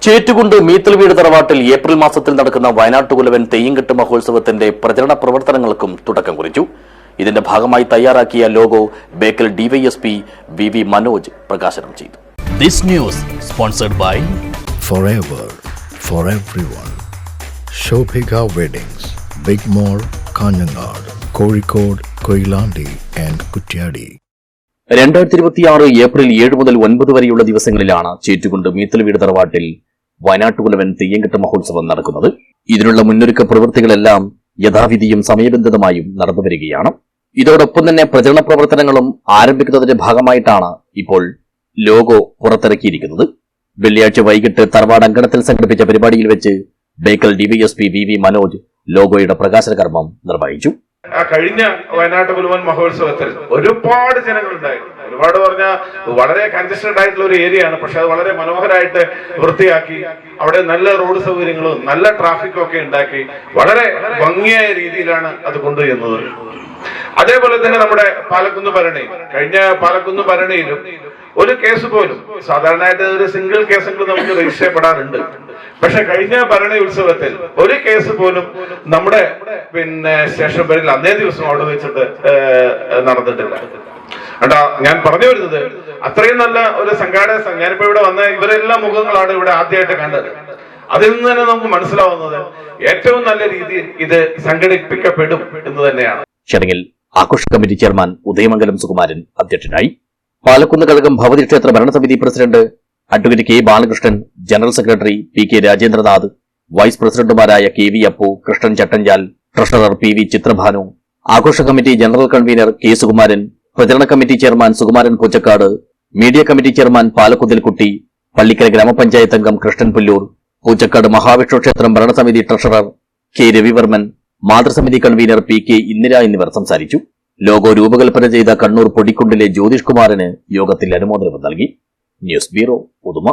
ചേറ്റുകുണ്ട് മീത്തൽവീട് തറവാട്ടിൽ ഏപ്രിൽ മാസത്തിൽ നടക്കുന്ന വയനാട്ടുകുലവൻ തെയ്യംകെട്ട് മഹോത്സവത്തിന്റെ പ്രചരണ പ്രവർത്തനങ്ങൾക്കും തുടക്കം കുറിച്ചു. ഇതിന്റെ ഭാഗമായി തയ്യാറാക്കിയ logo Bekal DYSP V Manoj പ്രകാശനം ചെയ്തു. This news sponsored by Forever for everyone. Shobhika Weddings, Big Mall, Kanyanad, Kozhikode, Koilandi and Kutyadi. 2026 April 7 മുതൽ 9 വരെയുള്ള ദിവസങ്ങളിലാണ് ചേറ്റുകുണ്ട് മീത്തൽവീട് തറവാട്ടിൽ വയനാട്ടുകുലവൻ തെയ്യംകെട്ട് മഹോത്സവം നടക്കുന്നത്. ഇതിനുള്ള മുന്നൊരുക്ക പ്രവൃത്തികളെല്ലാം യഥാവിധിയും സമയബന്ധിതമായും നടന്നുവരികയാണ്. ഇതോടൊപ്പം തന്നെ പ്രചരണ പ്രവർത്തനങ്ങളും ആരംഭിക്കുന്നതിന്റെ ഭാഗമായിട്ടാണ് ഇപ്പോൾ ലോഗോ പുറത്തിറക്കിയിരിക്കുന്നത്. വെള്ളിയാഴ്ച വൈകിട്ട് തറവാട് അങ്കണത്തിൽ സംഘടിപ്പിച്ച പരിപാടിയിൽ വെച്ച് ബേക്കൽ ഡിവൈഎസ്പി വി മനോജ് ലോഗോയുടെ പ്രകാശന കർമ്മം നിർവഹിച്ചു. കഴിഞ്ഞ വയനാട്ടുകുലവൻ മഹോത്സവത്തിൽ ഒരുപാട് ജനങ്ങളുണ്ടായിരുന്നു. ഒരുപാട് പറഞ്ഞാൽ വളരെ കൺജസ്റ്റഡ് ആയിട്ടുള്ള ഒരു ഏരിയ ആണ്. പക്ഷെ അത് വളരെ മനോഹരമായിട്ട് വൃത്തിയാക്കി അവിടെ നല്ല റോഡ് സൗകര്യങ്ങളും നല്ല ട്രാഫിക്കും ഒക്കെ ഉണ്ടാക്കി വളരെ ഭംഗിയായ രീതിയിലാണ് അത് കൊണ്ടുവരുന്നത്. അതേപോലെ തന്നെ നമ്മുടെ പാലക്കുന്ന് ഭരണി, കഴിഞ്ഞ പാലക്കുന്ന് ഭരണിയിലും ഒരു കേസ് പോലും, സാധാരണയായിട്ട് ഒരു സിംഗിൾ കേസെങ്കിലും നമുക്ക് രജിസ്റ്റർ ചെയ്യപ്പെടാറുണ്ട്. പക്ഷെ കഴിഞ്ഞ ഭരണി ഉത്സവത്തിൽ ഒരു കേസ് പോലും നമ്മുടെ സ്റ്റേഷൻ പേരിൽ അന്നേ ദിവസം അവിടെ വെച്ചിട്ട് നടന്നിട്ടില്ല. ഞാൻ പറഞ്ഞു വരുന്നത്, അത്രയും നല്ല ഒരു സംഘാടക, ഞാനിപ്പോ ഇവിടെ വന്ന ഇവരെല്ലാം മുഖങ്ങളാണ് ഇവിടെ ആദ്യമായിട്ട് കണ്ടത്. അതിൽ നിന്ന് തന്നെ നമുക്ക് മനസ്സിലാവുന്നത് ഏറ്റവും നല്ല രീതിയിൽ ഇത് സംഘടിപ്പിക്കപ്പെടും എന്ന് തന്നെയാണ്. ചടങ്ങിൽ ആഘോഷ കമ്മിറ്റി ചെയർമാൻ ഉദയമംഗലം സുകുമാരൻ അധ്യക്ഷനായി. പാലക്കുന്ന് കഴകം ഭവതി ക്ഷേത്ര ഭരണസമിതി പ്രസിഡന്റ് അഡ്വക്കേറ്റ് കെ ബാലകൃഷ്ണൻ, ജനറൽ സെക്രട്ടറി പി രാജേന്ദ്രനാഥ്, വൈസ് പ്രസിഡന്റുമാരായ KV Appu, Krishnan Chattanchal, treasurer PV Chithrabhanu, ആഘോഷ committee general convener K Sukumaran, പ്രചരണ committee chairman Sukumaran Poochakkad, media committee chairman പാലക്കുന്നിൽ കുട്ടി, പള്ളിക്കര ഗ്രാമപഞ്ചായത്ത് അംഗം കൃഷ്ണൻ പുല്ലൂർ, പൂച്ചക്കാട് മഹാവിഷ്ണു ക്ഷേത്രം ഭരണസമിതി ട്രഷറർ K രവിവർമ്മൻ, മാതൃസമിതി കൺവീനർ PK ഇന്ദിര എന്നിവർ സംസാരിച്ചു. ലോഗോ രൂപകൽപ്പന ചെയ്ത കണ്ണൂർ പൊടിക്കുണ്ടിലെ ജ്യോതിഷ് കുമാറിന് യോഗത്തിൽ അനുമോദനം നൽകി. News bureau, Uduma.